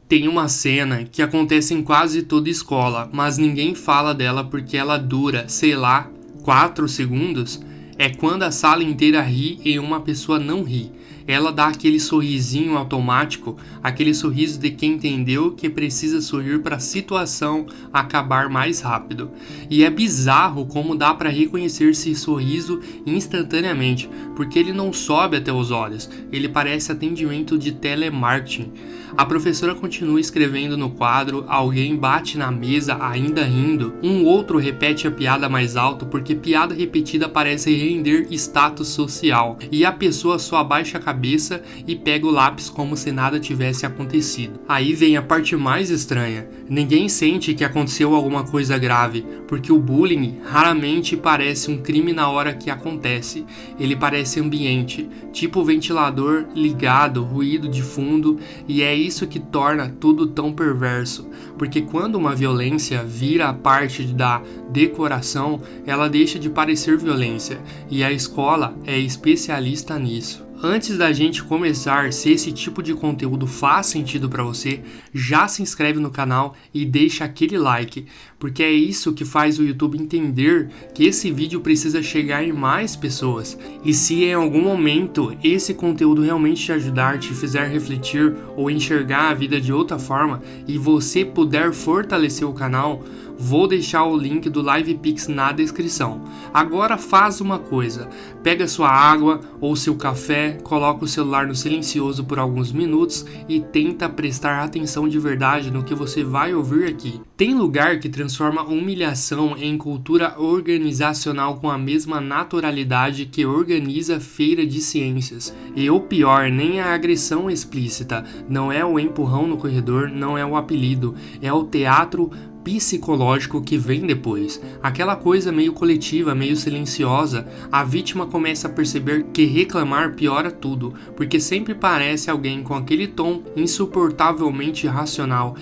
Tem uma cena que acontece em quase toda escola, mas ninguém fala dela porque ela dura, sei lá, 4 segundos. É quando a sala inteira ri e uma pessoa não ri. Ela dá aquele sorrisinho automático, aquele sorriso de quem entendeu que precisa sorrir para a situação acabar mais rápido. E é bizarro como dá para reconhecer esse sorriso instantaneamente, porque ele não sobe até os olhos, ele parece atendimento de telemarketing. A professora continua escrevendo no quadro, alguém bate na mesa ainda rindo, um outro repete a piada mais alto porque piada repetida parece render status social, e a pessoa só abaixa a cabeça e pega o lápis como se nada tivesse acontecido. Aí vem a parte mais estranha, ninguém sente que aconteceu alguma coisa grave, porque o bullying raramente parece um crime na hora que acontece, ele parece ambiente, tipo ventilador ligado, ruído de fundo, e é isso que torna tudo tão perverso, porque quando uma violência vira parte da decoração, ela deixa de parecer violência, e a escola é especialista nisso. Antes da gente começar, se esse tipo de conteúdo faz sentido para você, já se inscreve no canal e deixa aquele like, porque é isso que faz o YouTube entender que esse vídeo precisa chegar em mais pessoas. E se em algum momento esse conteúdo realmente te ajudar, te fizer refletir ou enxergar a vida de outra forma e você puder fortalecer o canal, vou deixar o link do LivePix na descrição. Agora faz uma coisa, pega sua água ou seu café, coloca o celular no silencioso por alguns minutos e tenta prestar atenção de verdade no que você vai ouvir aqui. Tem lugar que transforma humilhação em cultura organizacional com a mesma naturalidade que organiza feira de ciências. E o pior, nem a agressão explícita, não é o empurrão no corredor, não é o apelido, é o teatro psicológico que vem depois. Aquela coisa meio coletiva, meio silenciosa, a vítima começa a perceber que reclamar piora tudo, porque sempre parece alguém com aquele tom insuportavelmente irracional.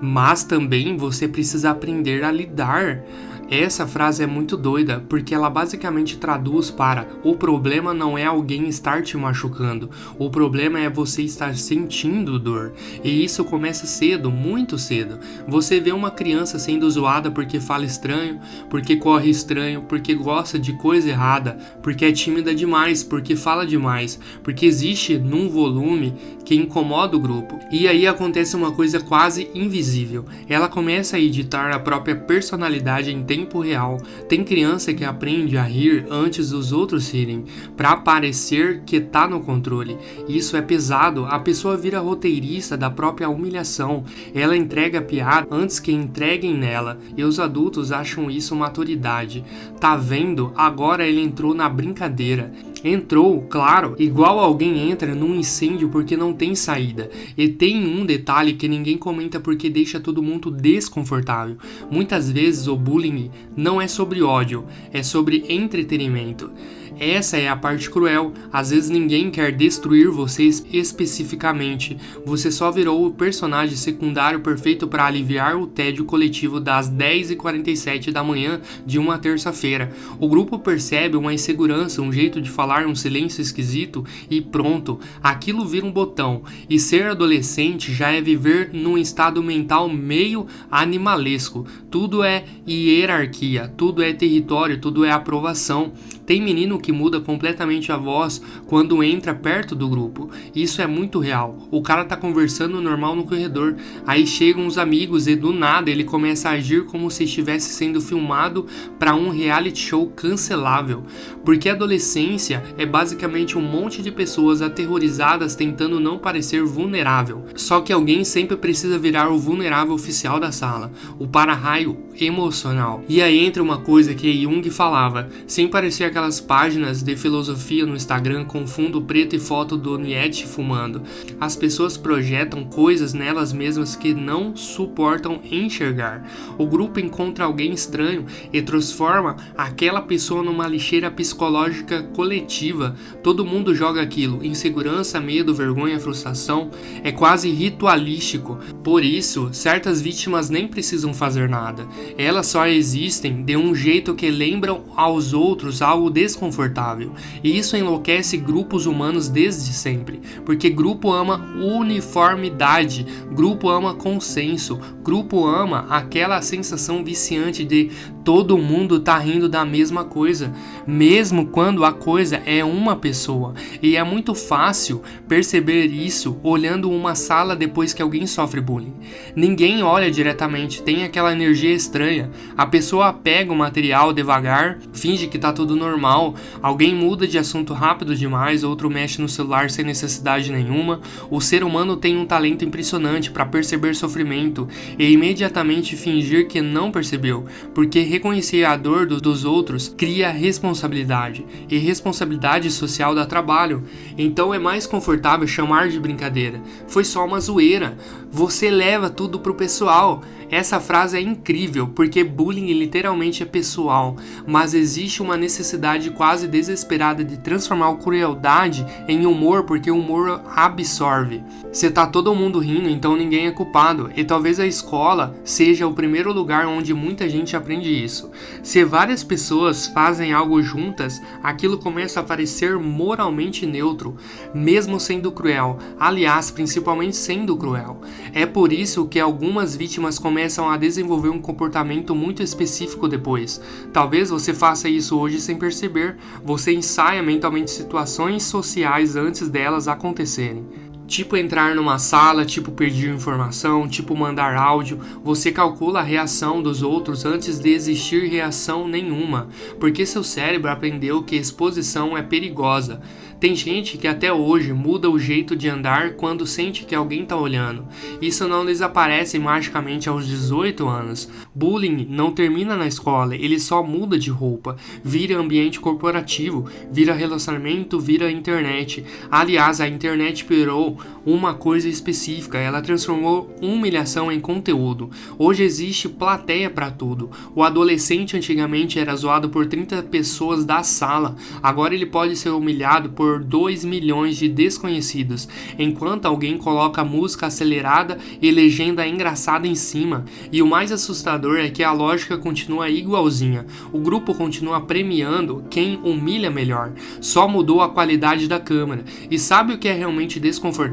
Mas também você precisa aprender a lidar. Essa frase é muito doida, porque ela basicamente traduz para: o problema não é alguém estar te machucando, o problema é você estar sentindo dor. E isso começa cedo, muito cedo. Você vê uma criança sendo zoada porque fala estranho, porque corre estranho, porque gosta de coisa errada, porque é tímida demais, porque fala demais, porque existe num volume que incomoda o grupo. E aí acontece uma coisa quase invisível. Ela começa a editar a própria personalidade em tempo real. Tem criança que aprende a rir antes dos outros rirem, para parecer que tá no controle. Isso é pesado. A pessoa vira roteirista da própria humilhação. Ela entrega a piada antes que entreguem nela. E os adultos acham isso maturidade. Tá vendo? Agora ele entrou na brincadeira. Entrou, claro, igual alguém entra num incêndio porque não tem saída. E tem um detalhe que ninguém comenta porque deixa todo mundo desconfortável. Muitas vezes o bullying não é sobre ódio, é sobre entretenimento. Essa é a parte cruel. Às vezes ninguém quer destruir vocês especificamente. Você só virou o personagem secundário perfeito para aliviar o tédio coletivo das 10h47 da manhã de uma terça-feira. O grupo percebe uma insegurança, um jeito de falar, um silêncio esquisito e pronto, aquilo vira um botão. E ser adolescente já é viver num estado mental meio animalesco. Tudo é hierarquia, tudo é território, tudo é aprovação. Tem menino que muda completamente a voz quando entra perto do grupo. Isso é muito real. O cara tá conversando normal no corredor, aí chegam os amigos e do nada ele começa a agir como se estivesse sendo filmado para um reality show cancelável. Porque a adolescência é basicamente um monte de pessoas aterrorizadas tentando não parecer vulnerável. Só que alguém sempre precisa virar o vulnerável oficial da sala, o para-raio emocional. E aí entra uma coisa que Jung falava, sem parecer aquelas páginas de filosofia no Instagram com fundo preto e foto do Nietzsche fumando. As pessoas projetam coisas nelas mesmas que não suportam enxergar. O grupo encontra alguém estranho e transforma aquela pessoa numa lixeira psicológica coletiva. Todo mundo joga aquilo, insegurança, medo, vergonha, frustração. É quase ritualístico. Por isso, certas vítimas nem precisam fazer nada. Elas só existem de um jeito que lembram aos outros algo desconfortável. E isso enlouquece grupos humanos desde sempre, porque grupo ama uniformidade, grupo ama consenso, grupo ama aquela sensação viciante de todo mundo tá rindo da mesma coisa, mesmo quando a coisa é uma pessoa. E é muito fácil perceber isso olhando uma sala depois que alguém sofre bullying. Ninguém olha diretamente, tem aquela energia estranha. A pessoa pega o material devagar, finge que tá tudo normal, alguém muda de assunto rápido demais, outro mexe no celular sem necessidade nenhuma. O ser humano tem um talento impressionante para perceber sofrimento e imediatamente fingir que não percebeu, porque reconhecer a dor dos outros cria responsabilidade, e responsabilidade social dá trabalho. Então é mais confortável chamar de brincadeira. Foi só uma zoeira. Você leva tudo pro pessoal. Essa frase é incrível, porque bullying literalmente é pessoal, mas existe uma necessidade quase desesperada de transformar a crueldade em humor, porque o humor absorve. Se tá todo mundo rindo, então ninguém é culpado, e talvez a escola seja o primeiro lugar onde muita gente aprende isso. Se várias pessoas fazem algo juntas, aquilo começa a parecer moralmente neutro, mesmo sendo cruel, aliás, principalmente sendo cruel. É por isso que algumas vítimas começam a desenvolver um comportamento muito específico depois. Talvez você faça isso hoje sem perceber. Você ensaia mentalmente situações sociais antes delas acontecerem. Tipo entrar numa sala, tipo pedir informação, tipo mandar áudio. Você calcula a reação dos outros antes de existir reação nenhuma, porque seu cérebro aprendeu que exposição é perigosa. Tem gente que até hoje muda o jeito de andar quando sente que alguém tá olhando. Isso não desaparece magicamente aos 18 anos. Bullying não termina na escola, ele só muda de roupa. Vira ambiente corporativo, vira relacionamento, vira internet. Aliás, a internet pirou uma coisa específica, ela transformou humilhação em conteúdo. Hoje existe plateia para tudo. O adolescente antigamente era zoado por 30 pessoas da sala, agora ele pode ser humilhado por 2 milhões de desconhecidos, enquanto alguém coloca música acelerada e legenda engraçada em cima. E o mais assustador é que a lógica continua igualzinha. O grupo continua premiando quem humilha melhor, só mudou a qualidade da câmera. E sabe o que é realmente desconfortável?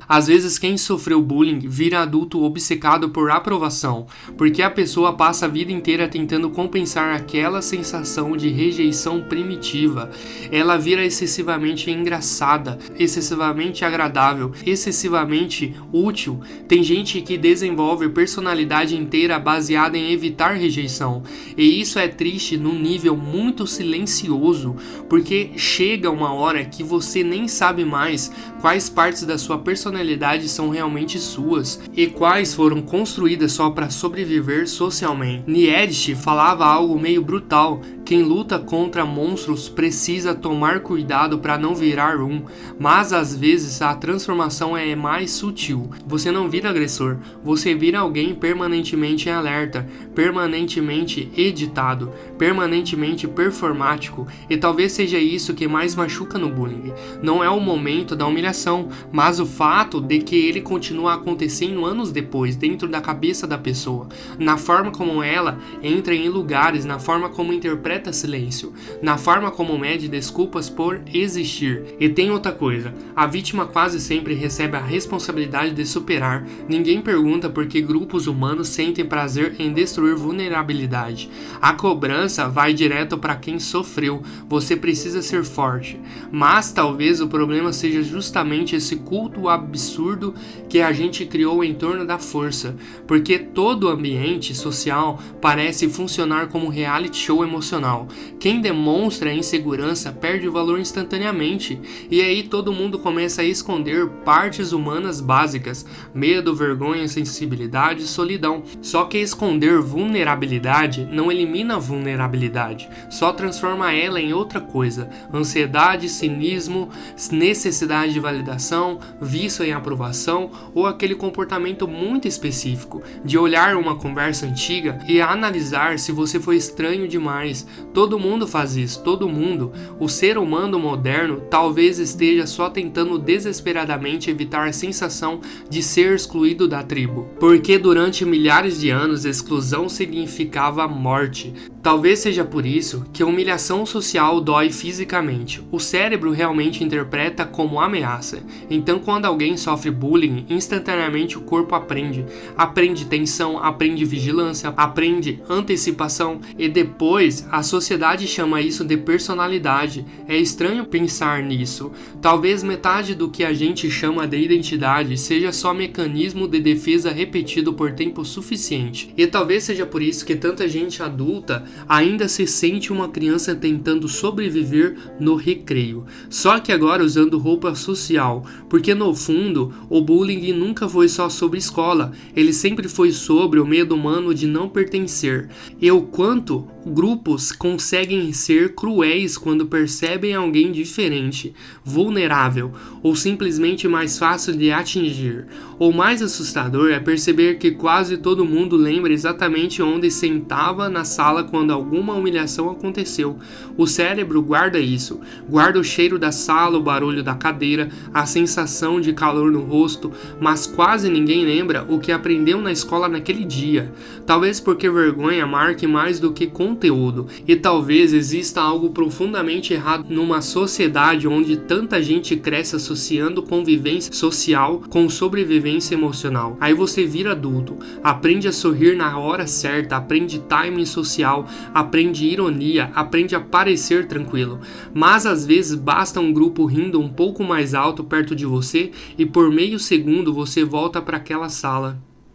Às vezes quem sofreu bullying vira adulto obcecado por aprovação, porque a pessoa passa a vida inteira tentando compensar aquela sensação de rejeição primitiva. Ela vira excessivamente engraçada, excessivamente agradável, excessivamente útil. Tem gente que desenvolve personalidade inteira baseada em evitar rejeição, e isso é triste num nível muito silencioso, porque chega uma hora que você nem sabe mais quais partes da sua personalidade são realmente suas e quais foram construídas só para sobreviver socialmente. Nietzsche falava algo meio brutal: quem luta contra monstros precisa tomar cuidado para não virar um, mas às vezes a transformação é mais sutil. Você não vira agressor, você vira alguém permanentemente em alerta, permanentemente editado, permanentemente performático, e talvez seja isso que mais machuca no bullying. Não é o momento da humilhação, mas o fato de que ele continua acontecendo anos depois, dentro da cabeça da pessoa, na forma como ela entra em lugares, na forma como interpreta silêncio, na forma como mede desculpas por existir. E tem outra coisa, a vítima quase sempre recebe a responsabilidade de superar. Ninguém pergunta por que grupos humanos sentem prazer em destruir vulnerabilidade. A cobrança vai direto para quem sofreu. Você precisa ser forte. Mas talvez o problema seja justamente esse culto absurdo que a gente criou em torno da força, porque todo ambiente social parece funcionar como um reality show emocional. Quem demonstra insegurança perde o valor instantaneamente, e aí todo mundo começa a esconder partes humanas básicas: medo, vergonha, sensibilidade, solidão. Só que esconder vulnerabilidade não elimina a vulnerabilidade, só transforma ela em outra coisa: ansiedade, cinismo, necessidade de validação, vício em aprovação, ou aquele comportamento muito específico de olhar uma conversa antiga e analisar se você foi estranho demais. Todo mundo faz isso, todo mundo. O ser humano moderno talvez esteja só tentando desesperadamente evitar a sensação de ser excluído da tribo, porque durante milhares de anos exclusão significava morte. Talvez seja por isso que a humilhação social dói fisicamente. O cérebro realmente interpreta como ameaça. Então, quando alguém sofre bullying, instantaneamente o corpo aprende. Aprende tensão, aprende vigilância, aprende antecipação e depois a sociedade chama isso de personalidade. É estranho pensar nisso. Talvez metade do que a gente chama de identidade seja só mecanismo de defesa repetido por tempo suficiente. E talvez seja por isso que tanta gente adulta ainda se sente uma criança tentando sobreviver no recreio, só que agora usando roupa social, porque no fundo o bullying nunca foi só sobre escola, ele sempre foi sobre o medo humano de não pertencer, e o quanto grupos conseguem ser cruéis quando percebem alguém diferente, vulnerável ou simplesmente mais fácil de atingir. O mais assustador é perceber que quase todo mundo lembra exatamente onde sentava na sala quando alguma humilhação aconteceu. O cérebro guarda isso, guarda o cheiro da sala, o barulho da cadeira, a sensação de calor no rosto, mas quase ninguém lembra o que aprendeu na escola naquele dia. Talvez porque vergonha marque mais do que conteúdo, e talvez exista algo profundamente errado numa sociedade onde tanta gente cresce associando convivência social com sobrevivência emocional. Aí você vira adulto, aprende a sorrir na hora certa, aprende timing social, aprende ironia, aprende a parecer tranquilo, mas às vezes basta um grupo rindo um pouco mais alto perto de você e por meio segundo você volta para aquela sala.